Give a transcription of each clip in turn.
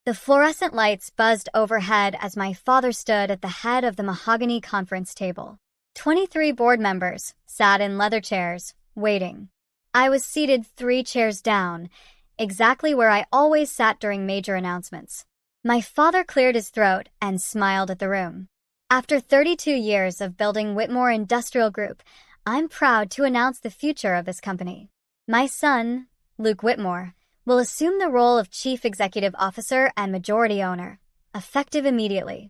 The fluorescent lights buzzed overhead as my father stood at the head of the mahogany conference table. 23 board members sat in leather chairs, waiting. I was seated 3 chairs down, exactly where I always sat during major announcements. My father cleared his throat and smiled at the room. After 32 years of building Whitmore Industrial Group, I'm proud to announce the future of this company. My son, Luke Whitmore, will assume the role of Chief Executive Officer and majority owner, effective immediately.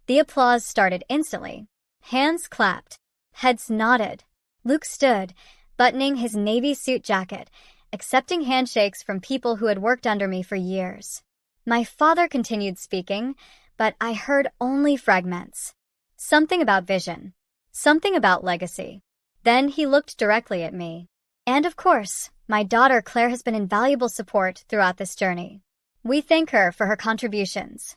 The applause started instantly. Hands clapped. Heads nodded. Luke stood, buttoning his navy suit jacket, accepting handshakes from people who had worked under me for years. My father continued speaking, but I heard only fragments. Something about vision. Something about legacy. Then he looked directly at me. And of course, my daughter Claire has been invaluable support throughout this journey. We thank her for her contributions.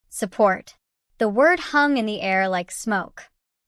Support. The word hung in the air like smoke.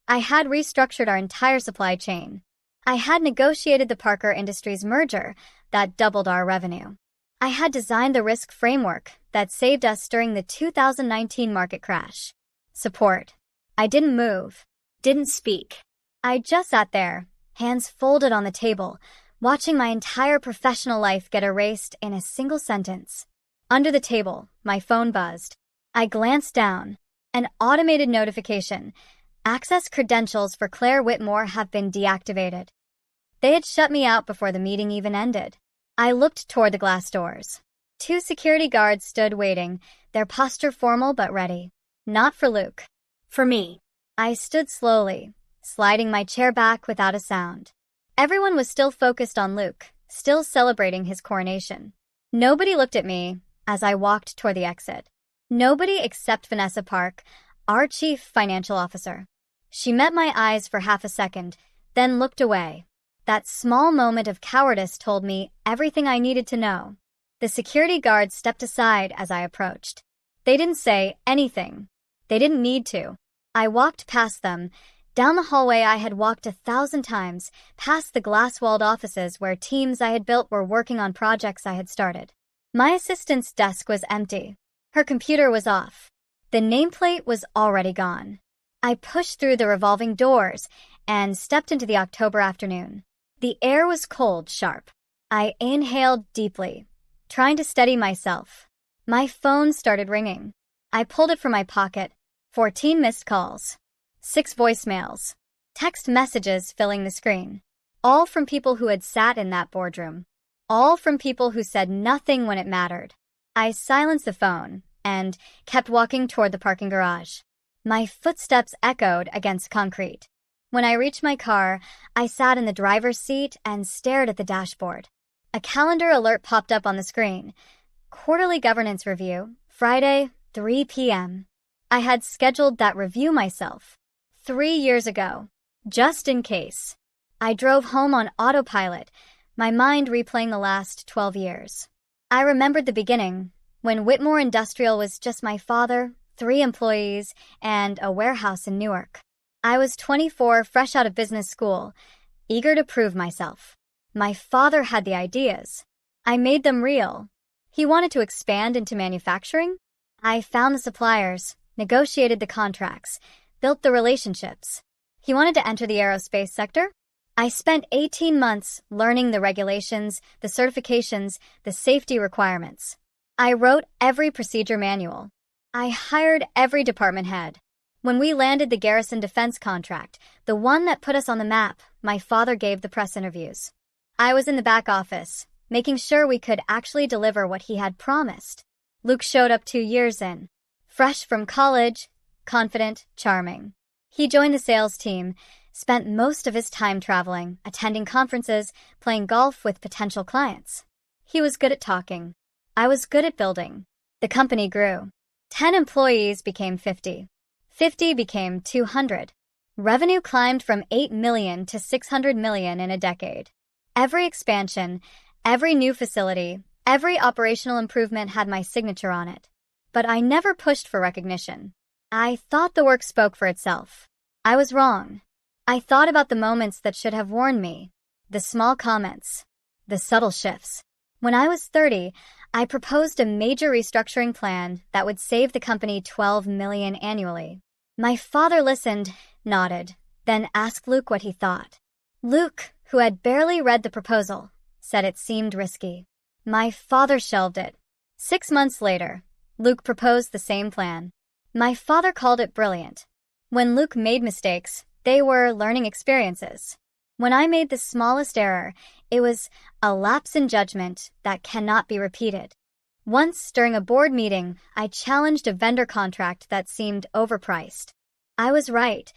I had restructured our entire supply chain. I had negotiated the Parker Industries merger that doubled our revenue. I had designed the risk framework that saved us during the 2019 market crash. Support. I didn't move, didn't speak. I just sat there, hands folded on the table, watching my entire professional life get erased in a single sentence. Under the table, my phone buzzed. I glanced down. An automated notification. Access credentials for Claire Whitmore have been deactivated. They had shut me out before the meeting even ended. I looked toward the glass doors. 2 security guards stood waiting, their posture formal but ready. Not for Luke. For me. I stood slowly, sliding my chair back without a sound. Everyone was still focused on Luke, still celebrating his coronation. Nobody looked at me as I walked toward the exit. Nobody except Vanessa Park, our chief financial officer. She met my eyes for half a second, then looked away. That small moment of cowardice told me everything I needed to know. The security guards stepped aside as I approached. They didn't say anything. They didn't need to. I walked past them, down the hallway I had walked 1,000 times, past the glass-walled offices where teams I had built were working on projects I had started. My assistant's desk was empty. Her computer was off. The nameplate was already gone. I pushed through the revolving doors and stepped into the October afternoon. The air was cold, sharp. I inhaled deeply, trying to steady myself. My phone started ringing. I pulled it from my pocket. 14 missed calls. 6 voicemails. Text messages filling the screen. All from people who had sat in that boardroom. All from people who said nothing when it mattered. I silenced the phone and kept walking toward the parking garage. My footsteps echoed against concrete. When I reached my car, I sat in the driver's seat and stared at the dashboard. A calendar alert popped up on the screen. Quarterly governance review, Friday, 3 p.m. I had scheduled that review myself 3 years ago, just in case. I drove home on autopilot, my mind replaying the last 12 years. I remembered the beginning, when Whitmore Industrial was just my father, 3 employees, and a warehouse in Newark. I was 24, fresh out of business school, eager to prove myself. My father had the ideas. I made them real. He wanted to expand into manufacturing. I found the suppliers, negotiated the contracts, built the relationships. He wanted to enter the aerospace sector. I spent 18 months learning the regulations, the certifications, the safety requirements. I wrote every procedure manual. I hired every department head. When we landed the Garrison Defense contract, the one that put us on the map, my father gave the press interviews. I was in the back office, making sure we could actually deliver what he had promised. Luke showed up 2 years in, fresh from college, confident, charming. He joined the sales team, spent most of his time traveling, attending conferences, playing golf with potential clients. He was good at talking. I was good at building. The company grew. 10 employees became 50. 50 became 200. Revenue climbed from $8 million to $600 million in a decade. Every expansion, every new facility, every operational improvement had my signature on it. But I never pushed for recognition. I thought the work spoke for itself. I was wrong. I thought about the moments that should have warned me, the small comments, the subtle shifts. When I was 30, I proposed a major restructuring plan that would save the company $12 million annually. My father listened, nodded, then asked Luke what he thought. Luke, who had barely read the proposal, said it seemed risky. My father shelved it. 6 months later, Luke proposed the same plan. My father called it brilliant. When Luke made mistakes, they were learning experiences. When I made the smallest error, it was a lapse in judgment that cannot be repeated. Once, during a board meeting, I challenged a vendor contract that seemed overpriced. I was right.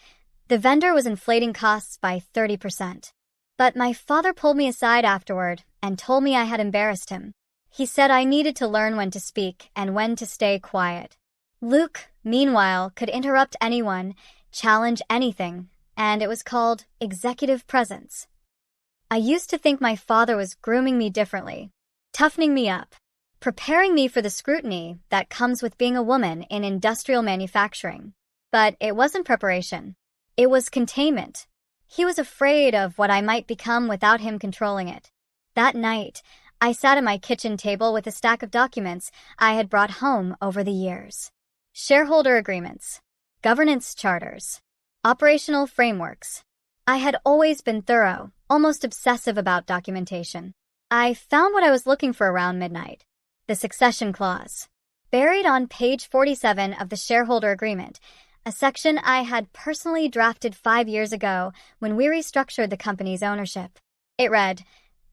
The vendor was inflating costs by 30%. But my father pulled me aside afterward and told me I had embarrassed him. He said I needed to learn when to speak and when to stay quiet. Luke, meanwhile, could interrupt anyone, challenge anything, and it was called executive presence. I used to think my father was grooming me differently, toughening me up, preparing me for the scrutiny that comes with being a woman in industrial manufacturing. But it wasn't preparation. It was containment. He was afraid of what I might become without him controlling it. That night, I sat at my kitchen table with a stack of documents I had brought home over the years. Shareholder agreements, governance charters, operational frameworks. I had always been thorough, almost obsessive about documentation. I found what I was looking for around midnight: the succession clause. Buried on page 47 of the shareholder agreement, a section I had personally drafted 5 years ago when we restructured the company's ownership. It read,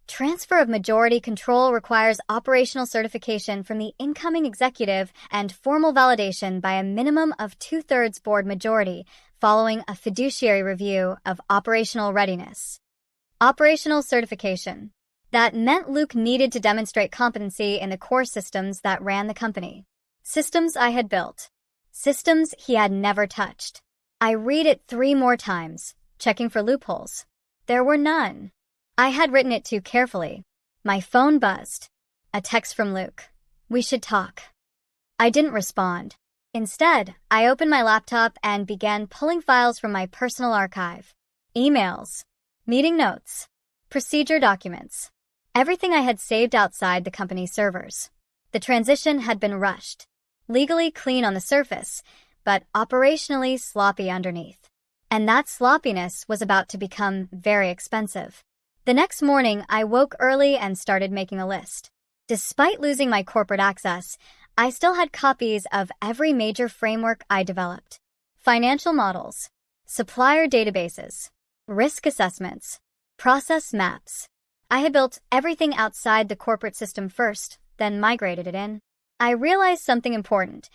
"Transfer of majority control requires operational certification from the incoming executive and formal validation by a minimum of 2/3 board majority following a fiduciary review of operational readiness." Operational certification. That meant Luke needed to demonstrate competency in the core systems that ran the company. Systems I had built. Systems he had never touched. I read it 3 more times, checking for loopholes. There were none. I had written it too carefully. My phone buzzed. A text from Luke. "We should talk." I didn't respond. Instead, I opened my laptop and began pulling files from my personal archive. Emails, meeting notes, procedure documents, everything I had saved outside the company's servers. The transition had been rushed. Legally clean on the surface, but operationally sloppy underneath. And that sloppiness was about to become very expensive. The next morning, I woke early and started making a list. Despite losing my corporate access, I still had copies of every major framework I developed. Financial models, supplier databases, risk assessments, process maps. I had built everything outside the corporate system first, then migrated it in. I realized something important.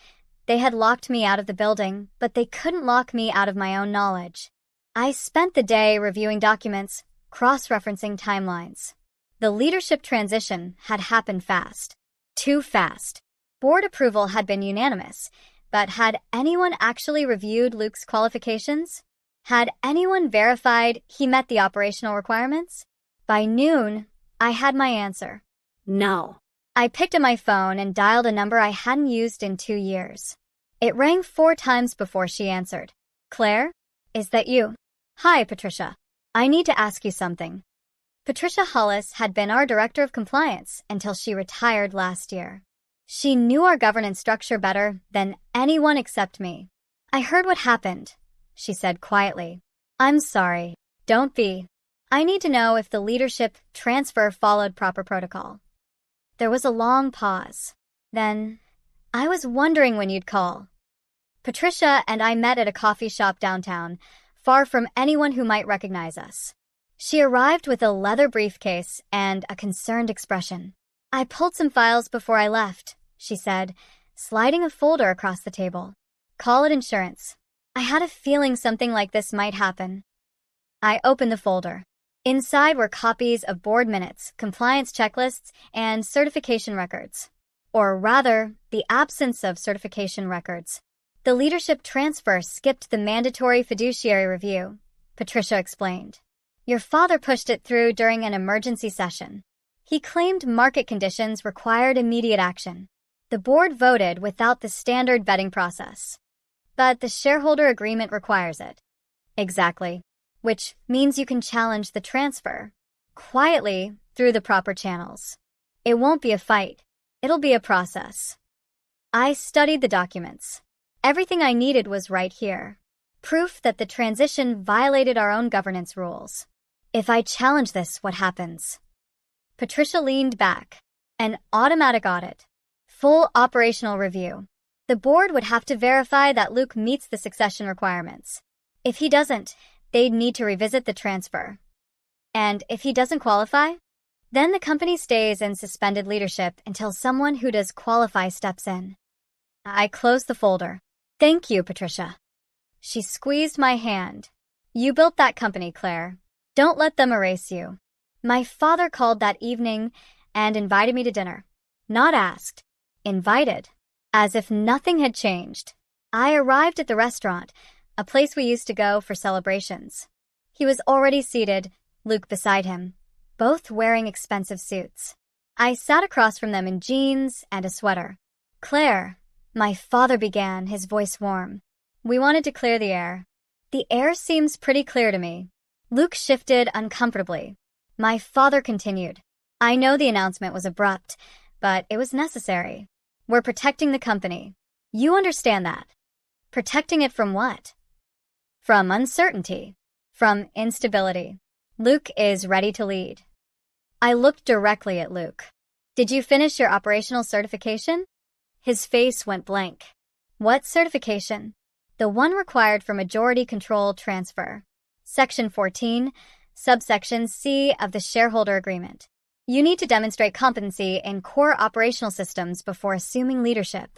They had locked me out of the building, but they couldn't lock me out of my own knowledge. I spent the day reviewing documents, cross-referencing timelines. The leadership transition had happened fast. Too fast. Board approval had been unanimous, but had anyone actually reviewed Luke's qualifications? Had anyone verified he met the operational requirements? By noon, I had my answer. No. I picked up my phone and dialed a number I hadn't used in 2 years. It rang 4 times before she answered. "Claire? Is that you?" "Hi, Patricia. I need to ask you something." Patricia Hollis had been our director of compliance until she retired last year. She knew our governance structure better than anyone except me. "I heard what happened," she said quietly. "I'm sorry. Don't be. I need to know if the leadership transfer followed proper protocol." There was a long pause. Then, "I was wondering when you'd call." Patricia and I met at a coffee shop downtown, far from anyone who might recognize us. She arrived with a leather briefcase and a concerned expression. "I pulled some files before I left," she said, sliding a folder across the table. "Call it insurance. I had a feeling something like this might happen." I opened the folder. Inside were copies of board minutes, compliance checklists, and certification records. Or rather, the absence of certification records. The leadership transfer skipped the mandatory fiduciary review, Patricia explained. "Your father pushed it through during an emergency session. He claimed market conditions required immediate action. The board voted without the standard vetting process. But the shareholder agreement requires it." "Exactly. Which means you can challenge the transfer. Quietly, through the proper channels. It won't be a fight. It'll be a process. I studied the documents. Everything I needed was right here. Proof that the transition violated our own governance rules. If I challenge this, what happens? Patricia leaned back. An automatic audit. Full operational review. The board would have to verify that Luke meets the succession requirements. If he doesn't, they'd need to revisit the transfer. And if he doesn't qualify, then the company stays in suspended leadership until someone who does qualify steps in. I closed the folder. Thank you, Patricia. She squeezed my hand. You built that company, Claire. Don't let them erase you. My father called that evening and invited me to dinner. Not asked. Invited. As if nothing had changed. I arrived at the restaurant, a place we used to go for celebrations. He was already seated, Luke beside him, both wearing expensive suits. I sat across from them in jeans and a sweater. Claire, my father began, his voice warm. We wanted to clear the air. The air seems pretty clear to me. Luke shifted uncomfortably. My father continued. I know the announcement was abrupt, but it was necessary. We're protecting the company. You understand that. Protecting it from what? From uncertainty. From instability. Luke is ready to lead. I looked directly at Luke. Did you finish your operational certification? His face went blank. What certification? The one required for majority control transfer. Section 14, subsection C of the shareholder agreement. You need to demonstrate competency in core operational systems before assuming leadership.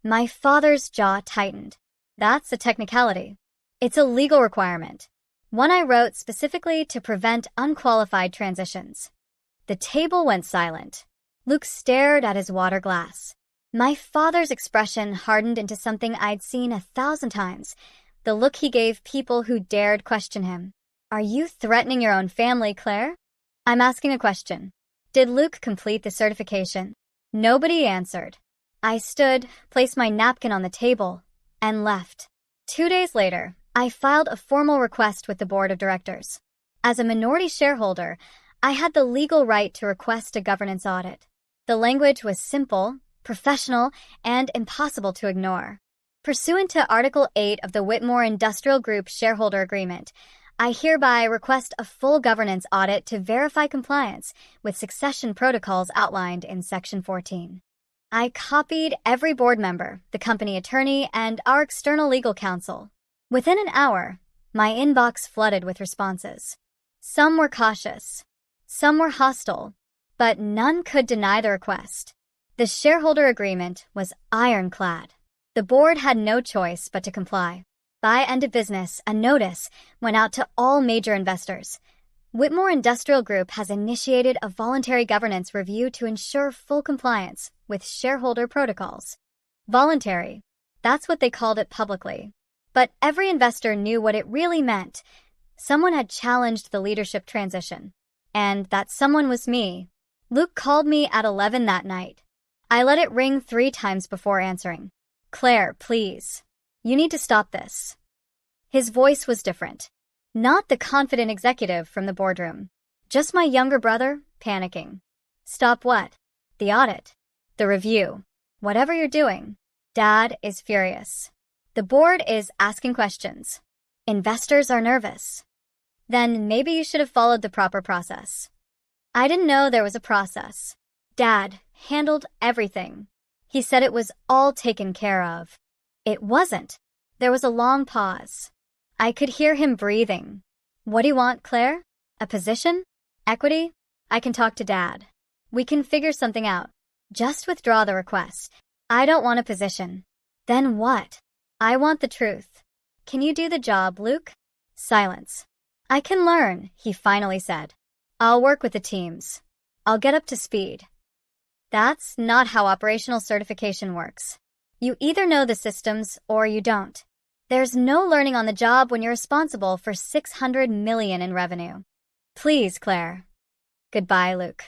My father's jaw tightened. That's a technicality. It's a legal requirement. One I wrote specifically to prevent unqualified transitions. The table went silent. Luke stared at his water glass. My father's expression hardened into something I'd seen 1,000 times. The look he gave people who dared question him. Are you threatening your own family, Claire? I'm asking a question. Did Luke complete the certification? Nobody answered. I stood, placed my napkin on the table, and left. 2 days later, I filed a formal request with the board of directors. As a minority shareholder, I had the legal right to request a governance audit. The language was simple, professional, and impossible to ignore. Pursuant to Article 8 of the Whitmore Industrial Group Shareholder Agreement, I hereby request a full governance audit to verify compliance with succession protocols outlined in Section 14. I copied every board member, the company attorney, and our external legal counsel. Within an hour, my inbox flooded with responses. Some were cautious, some were hostile, but none could deny the request. The shareholder agreement was ironclad. The board had no choice but to comply. By end of business, a notice went out to all major investors. Whitmore Industrial Group has initiated a voluntary governance review to ensure full compliance with shareholder protocols. Voluntary, that's what they called it publicly. But every investor knew what it really meant. Someone had challenged the leadership transition. And that someone was me. Luke called me at 11 that night. I let it ring 3 times before answering. Claire, please. You need to stop this. His voice was different. Not the confident executive from the boardroom. Just my younger brother, panicking. Stop what? The audit. The review. Whatever you're doing. Dad is furious. The board is asking questions. Investors are nervous. Then maybe you should have followed the proper process. I didn't know there was a process. Dad handled everything. He said it was all taken care of. It wasn't. There was a long pause. I could hear him breathing. What do you want, Claire? A position? Equity? I can talk to Dad. We can figure something out. Just withdraw the request. I don't want a position. Then what? I want the truth. Can you do the job, Luke? Silence. I can learn, he finally said. I'll work with the teams. I'll get up to speed. That's not how operational certification works. You either know the systems or you don't. There's no learning on the job when you're responsible for $600 million in revenue. Please, Claire. Goodbye, Luke.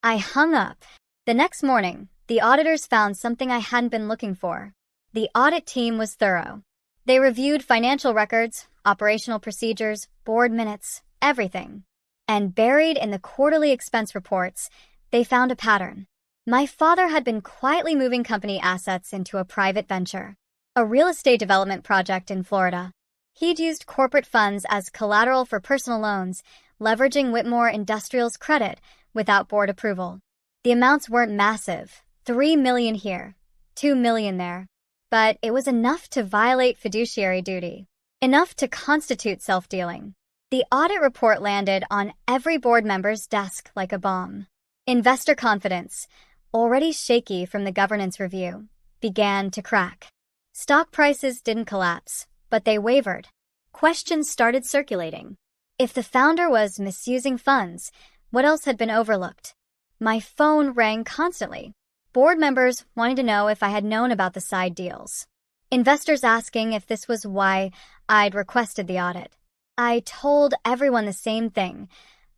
I hung up. The next morning, the auditors found something I hadn't been looking for. The audit team was thorough. They reviewed financial records, operational procedures, board minutes, everything. And buried in the quarterly expense reports, they found a pattern. My father had been quietly moving company assets into a private venture, a real estate development project in Florida. He'd used corporate funds as collateral for personal loans, leveraging Whitmore Industrial's credit without board approval. The amounts weren't massive, $3 million here, $2 million there, but it was enough to violate fiduciary duty, enough to constitute self-dealing. The audit report landed on every board member's desk like a bomb. Investor confidence, already shaky from the governance review, began to crack. Stock prices didn't collapse, but they wavered. Questions started circulating. If the founder was misusing funds, what else had been overlooked? My phone rang constantly. Board members wanting to know if I had known about the side deals. Investors asking if this was why I'd requested the audit. I told everyone the same thing.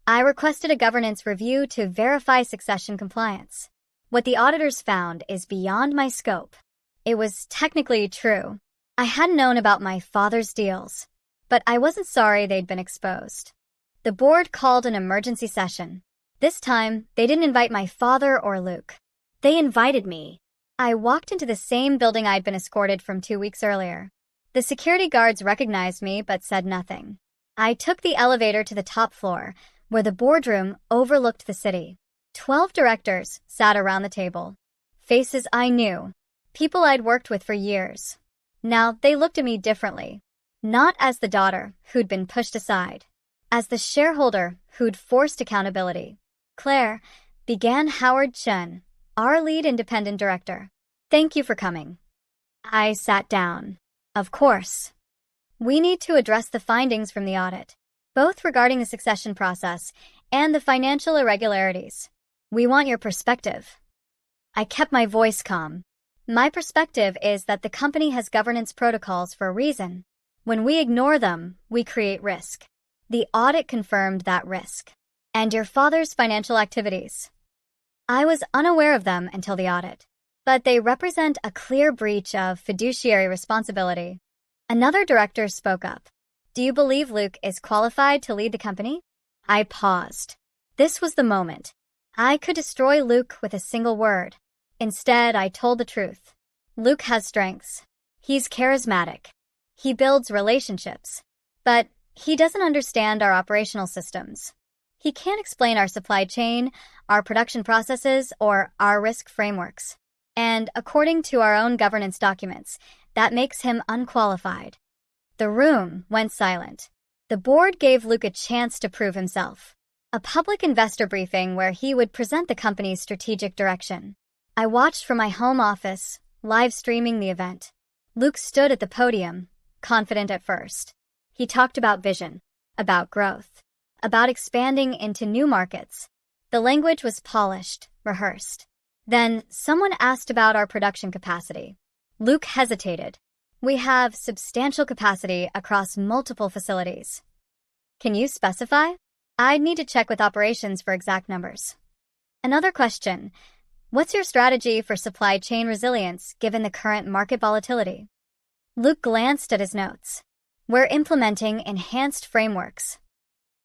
I requested a governance review to verify succession compliance. What the auditors found is beyond my scope. It was technically true. I hadn't known about my father's deals, but I wasn't sorry they'd been exposed. The board called an emergency session. This time, they didn't invite my father or Luke. They invited me. I walked into the same building I'd been escorted from 2 weeks earlier. The security guards recognized me but said nothing. I took the elevator to the top floor, where the boardroom overlooked the city. 12 directors sat around the table. Faces I knew, people I'd worked with for years. Now they looked at me differently. Not as the daughter who'd been pushed aside, as the shareholder who'd forced accountability. "Claire," began Howard Chen, our lead independent director. "Thank you for coming." I sat down. "Of course. We need to address the findings from the audit, both regarding the succession process and the financial irregularities. We want your perspective." I kept my voice calm. "My perspective is that the company has governance protocols for a reason. When we ignore them, we create risk. The audit confirmed that risk. And your father's financial activities. I was unaware of them until the audit, but they represent a clear breach of fiduciary responsibility." Another director spoke up. "Do you believe Luke is qualified to lead the company?" I paused. This was the moment. I could destroy Luke with a single word. Instead, I told the truth. Luke has strengths. He's charismatic. He builds relationships. But he doesn't understand our operational systems. He can't explain our supply chain, our production processes, or our risk frameworks. And according to our own governance documents, that makes him unqualified. The room went silent. The board gave Luke a chance to prove himself. A public investor briefing where he would present the company's strategic direction. I watched from my home office, live streaming the event. Luke stood at the podium, confident at first. He talked about vision, about growth, about expanding into new markets. The language was polished, rehearsed. Then someone asked about our production capacity. Luke hesitated. "We have substantial capacity across multiple facilities." "Can you specify?" "I'd need to check with operations for exact numbers." Another question. "What's your strategy for supply chain resilience given the current market volatility?" Luke glanced at his notes. "We're implementing enhanced frameworks."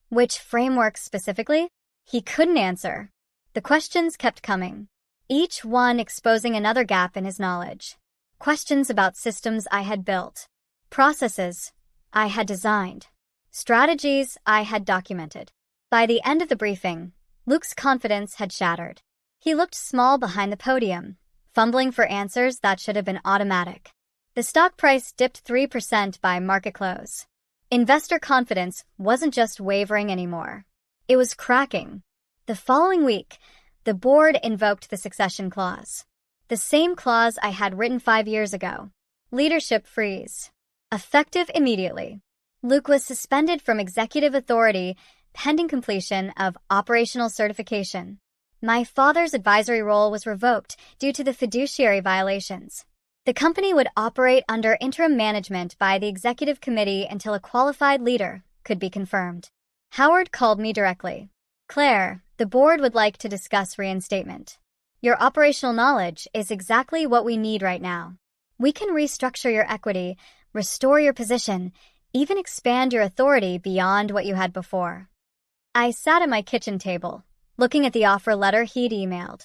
Which frameworks specifically? He couldn't answer. The questions kept coming, each one exposing another gap in his knowledge. Questions about systems I had built, processes I had designed, strategies I had documented. By the end of the briefing, Luke's confidence had shattered. He looked small behind the podium, fumbling for answers that should have been automatic. The stock price dipped 3% by market close. Investor confidence wasn't just wavering anymore. It was cracking. The following week, the board invoked the succession clause. The same clause I had written 5 years ago. Leadership freeze. Effective immediately. Luke was suspended from executive authority pending completion of operational certification. My father's advisory role was revoked due to the fiduciary violations. The company would operate under interim management by the executive committee until a qualified leader could be confirmed. Howard called me directly. "Claire, the board would like to discuss reinstatement. Your operational knowledge is exactly what we need right now. We can restructure your equity, restore your position, even expand your authority beyond what you had before." I sat at my kitchen table, looking at the offer letter he'd emailed.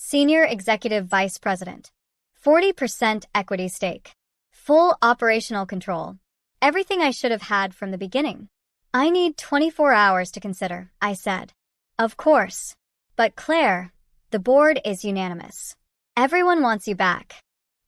Senior Executive Vice President. 40% equity stake. Full operational control. Everything I should have had from the beginning. I need 24 hours to consider, I said. Of course. But Claire, the board is unanimous. Everyone wants you back.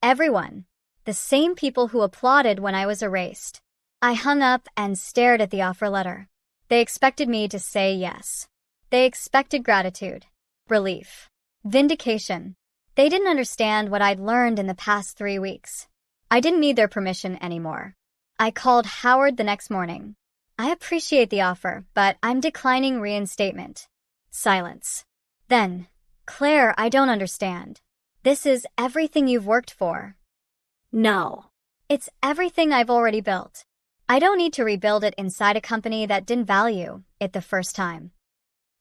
Everyone. The same people who applauded when I was erased. I hung up and stared at the offer letter. They expected me to say yes. They expected gratitude, relief, vindication. They didn't understand what I'd learned in the past 3 weeks. I didn't need their permission anymore. I called Howard the next morning. I appreciate the offer, but I'm declining reinstatement. Silence. Then, Claire, I don't understand. This is everything you've worked for. No. It's everything I've already built. I don't need to rebuild it inside a company that didn't value it the first time.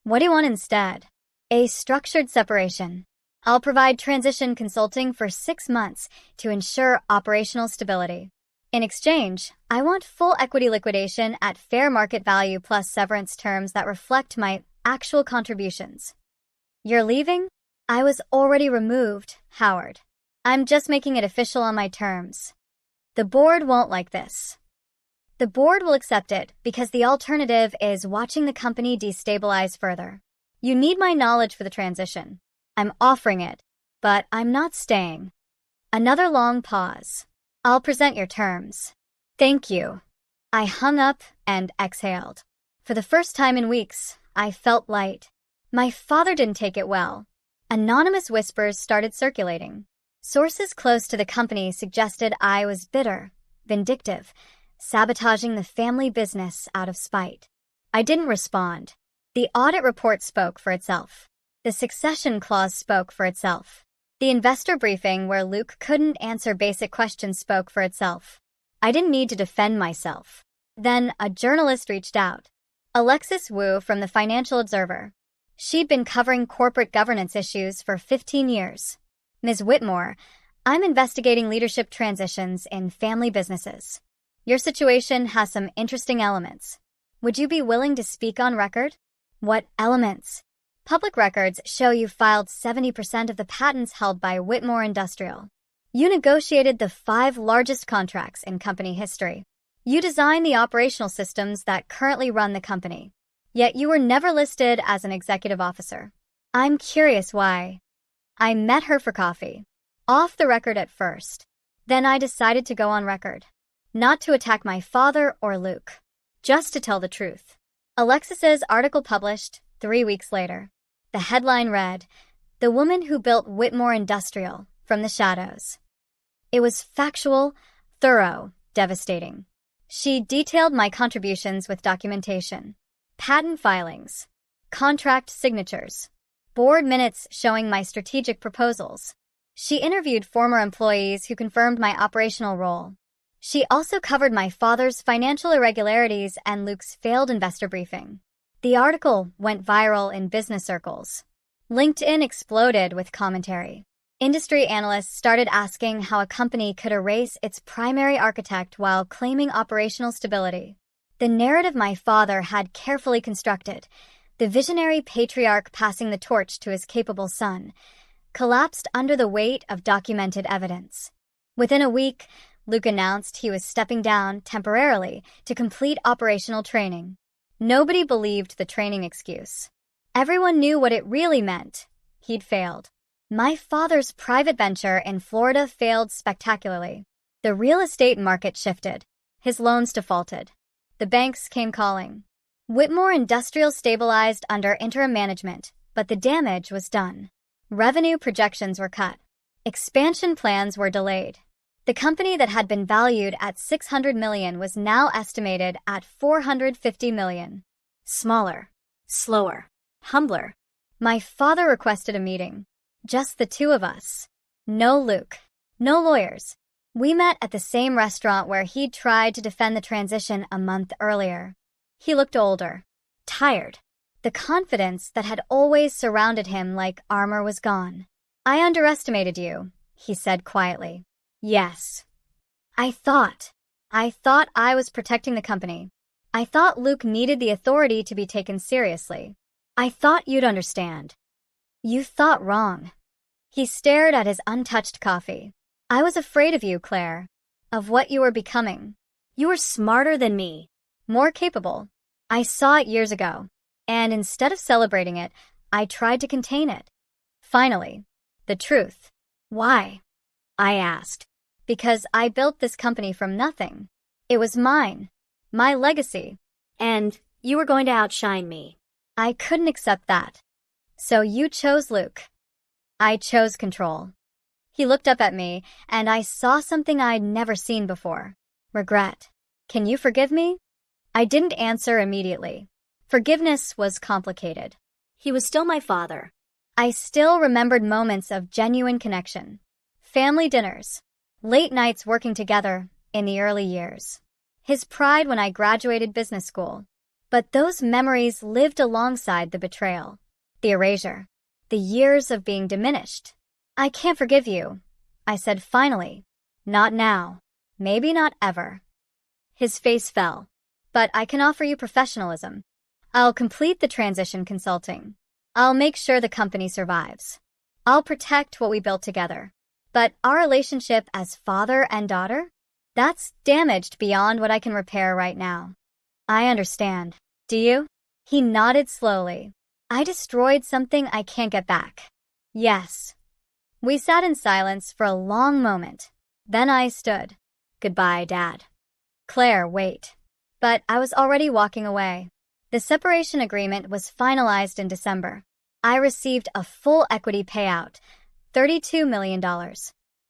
What do you want instead? A structured separation. I'll provide transition consulting for 6 months to ensure operational stability. In exchange, I want full equity liquidation at fair market value plus severance terms that reflect my actual contributions. You're leaving? I was already removed, Howard. I'm just making it official on my terms. The board won't like this. The board will accept it because the alternative is watching the company destabilize further. You need my knowledge for the transition. I'm offering it, but I'm not staying. Another long pause. I'll present your terms. Thank you. I hung up and exhaled. For the first time in weeks, I felt light. My father didn't take it well. Anonymous whispers started circulating. Sources close to the company suggested I was bitter, vindictive, sabotaging the family business out of spite. I didn't respond. The audit report spoke for itself. The succession clause spoke for itself. The investor briefing where Luke couldn't answer basic questions spoke for itself. I didn't need to defend myself. Then a journalist reached out. Alexis Wu from the Financial Observer. She'd been covering corporate governance issues for 15 years. Ms. Whitmore, I'm investigating leadership transitions in family businesses. Your situation has some interesting elements. Would you be willing to speak on record? What elements? Public records show you filed 70% of the patents held by Whitmore Industrial. You negotiated the 5 largest contracts in company history. You designed the operational systems that currently run the company. Yet you were never listed as an executive officer. I'm curious why. I met her for coffee. Off the record at first. Then I decided to go on record. Not to attack my father or Luke. Just to tell the truth. Alexis's article published 3 weeks later. The headline read, "The Woman Who Built Whitmore Industrial from the Shadows." It was factual, thorough, devastating. She detailed my contributions with documentation, patent filings, contract signatures, board minutes showing my strategic proposals. She interviewed former employees who confirmed my operational role. She also covered my father's financial irregularities and Luke's failed investor briefing. The article went viral in business circles. LinkedIn exploded with commentary. Industry analysts started asking how a company could erase its primary architect while claiming operational stability. The narrative my father had carefully constructed, the visionary patriarch passing the torch to his capable son, collapsed under the weight of documented evidence. Within a week, Luke announced he was stepping down temporarily to complete operational training. Nobody believed the training excuse. Everyone knew what it really meant. He'd failed. My father's private venture in Florida failed spectacularly. The real estate market shifted. His loans defaulted. The banks came calling. Whitmore Industrial stabilized under interim management, but the damage was done. Revenue projections were cut. Expansion plans were delayed. The company that had been valued at $600 million was now estimated at $450 million. Smaller, slower, humbler. My father requested a meeting. Just the two of us. No Luke. No lawyers. We met at the same restaurant where he'd tried to defend the transition a month earlier. He looked older, tired. The confidence that had always surrounded him like armor was gone. "I underestimated you," he said quietly. "Yes. I thought I was protecting the company. I thought Luke needed the authority to be taken seriously. I thought you'd understand." "You thought wrong." He stared at his untouched coffee. I was afraid of you, Claire. Of what you were becoming. You were smarter than me. More capable. I saw it years ago. And instead of celebrating it, I tried to contain it. Finally, the truth. Why? I asked. Because I built this company from nothing. It was mine. My legacy. And you were going to outshine me. I couldn't accept that. So you chose Luke. I chose control. He looked up at me, and I saw something I'd never seen before. Regret. Can you forgive me? I didn't answer immediately. Forgiveness was complicated. He was still my father. I still remembered moments of genuine connection. Family dinners. Late nights working together in the early years. His pride when I graduated business school. But those memories lived alongside the betrayal. The erasure. The years of being diminished. I can't forgive you, I said finally. Not now. Maybe not ever. His face fell. But I can offer you professionalism. I'll complete the transition consulting. I'll make sure the company survives. I'll protect what we built together. But our relationship as father and daughter? That's damaged beyond what I can repair right now. I understand. Do you? He nodded slowly. I destroyed something I can't get back. Yes. We sat in silence for a long moment. Then I stood. Goodbye, Dad. Claire, wait. But I was already walking away. The separation agreement was finalized in December. I received a full equity payout, $32 million.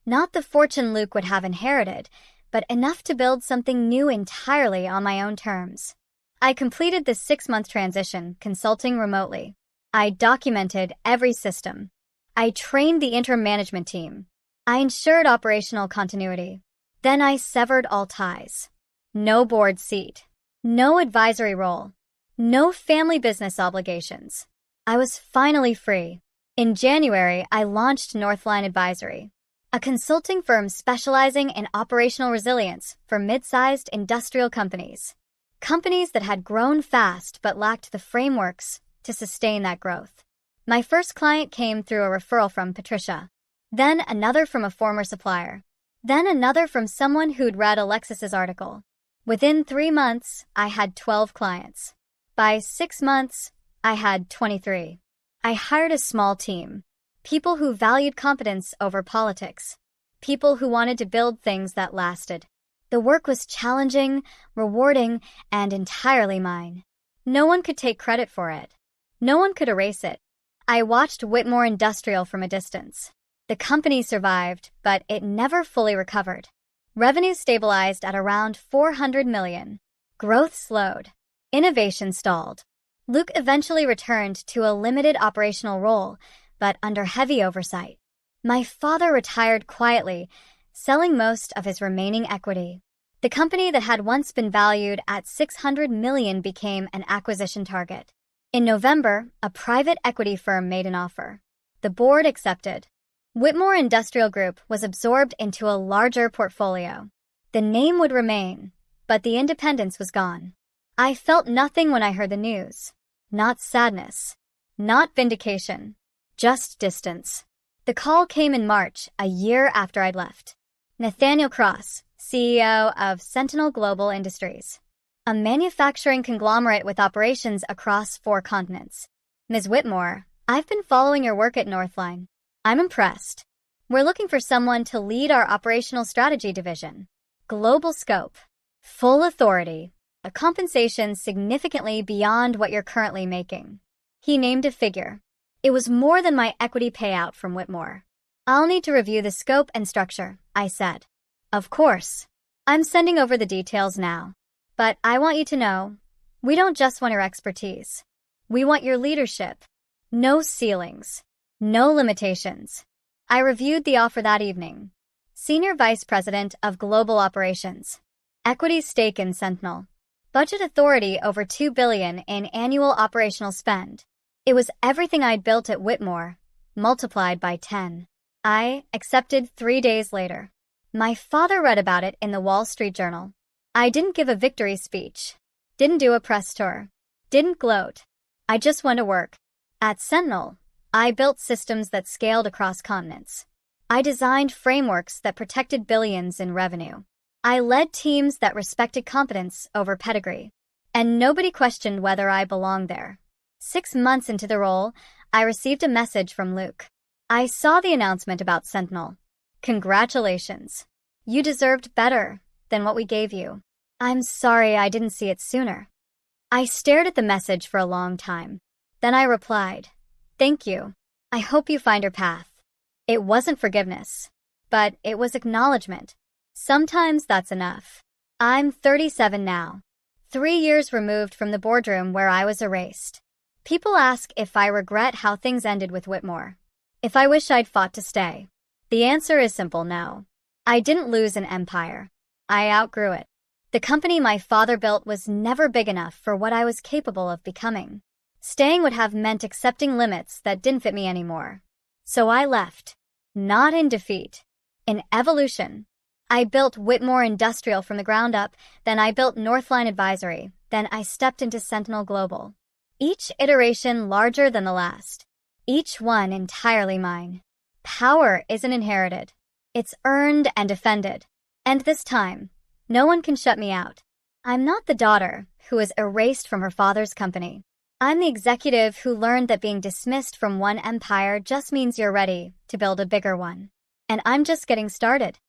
Not the fortune Luke would have inherited, but enough to build something new entirely on my own terms. I completed the 6-month transition, consulting remotely. I documented every system. I trained the interim management team. I ensured operational continuity. Then I severed all ties. No board seat. No advisory role. No family business obligations. I was finally free. In January, I launched Northline Advisory, a consulting firm specializing in operational resilience for mid-sized industrial companies. Companies that had grown fast but lacked the frameworks to sustain that growth. My first client came through a referral from Patricia, then another from a former supplier, then another from someone who'd read Alexis's article. Within 3 months, I had 12 clients. By 6 months, I had 23. I hired a small team, people who valued competence over politics, people who wanted to build things that lasted. The work was challenging, rewarding, and entirely mine. No one could take credit for it. No one could erase it. I watched Whitmore Industrial from a distance. The company survived, but it never fully recovered. Revenue stabilized at around $400 million. Growth slowed. Innovation stalled. Luke eventually returned to a limited operational role, but under heavy oversight. My father retired quietly, selling most of his remaining equity. The company that had once been valued at $600 million became an acquisition target. In November, a private equity firm made an offer. The board accepted. Whitmore Industrial Group was absorbed into a larger portfolio. The name would remain, but the independence was gone. I felt nothing when I heard the news. Not sadness. Not vindication. Just distance. The call came in March, a year after I'd left. Nathaniel Cross, CEO of Sentinel Global Industries, a manufacturing conglomerate with operations across 4 continents. Ms. Whitmore, I've been following your work at Northline. I'm impressed. We're looking for someone to lead our operational strategy division. Global scope. Full authority. A compensation significantly beyond what you're currently making. He named a figure. It was more than my equity payout from Whitmore. I'll need to review the scope and structure, I said. Of course. I'm sending over the details now. But I want you to know, we don't just want your expertise. We want your leadership. No ceilings. No limitations. I reviewed the offer that evening. Senior Vice President of Global Operations. Equity stake in Sentinel. Budget authority over $2 billion in annual operational spend. It was everything I'd built at Whitmore, multiplied by 10. I accepted 3 days later. My father read about it in the Wall Street Journal. I didn't give a victory speech. Didn't do a press tour. Didn't gloat. I just went to work. At Sentinel, I built systems that scaled across continents. I designed frameworks that protected billions in revenue. I led teams that respected competence over pedigree. And nobody questioned whether I belonged there. 6 months into the role, I received a message from Luke. I saw the announcement about Sentinel. Congratulations. You deserved better than what we gave you. I'm sorry I didn't see it sooner. I stared at the message for a long time. Then I replied, thank you. I hope you find your path. It wasn't forgiveness, but it was acknowledgement. Sometimes that's enough. I'm 37 now, 3 years removed from the boardroom where I was erased. People ask if I regret how things ended with Whitmore. If I wish I'd fought to stay. The answer is simple no. I didn't lose an empire. I outgrew it. The company my father built was never big enough for what I was capable of becoming. Staying would have meant accepting limits that didn't fit me anymore. So I left. Not in defeat. In evolution. I built Whitmore Industrial from the ground up, then I built Northline Advisory, then I stepped into Sentinel Global. Each iteration larger than the last. Each one entirely mine. Power isn't inherited. It's earned and defended. And this time, no one can shut me out. I'm not the daughter who was erased from her father's company. I'm the executive who learned that being dismissed from one empire just means you're ready to build a bigger one. And I'm just getting started.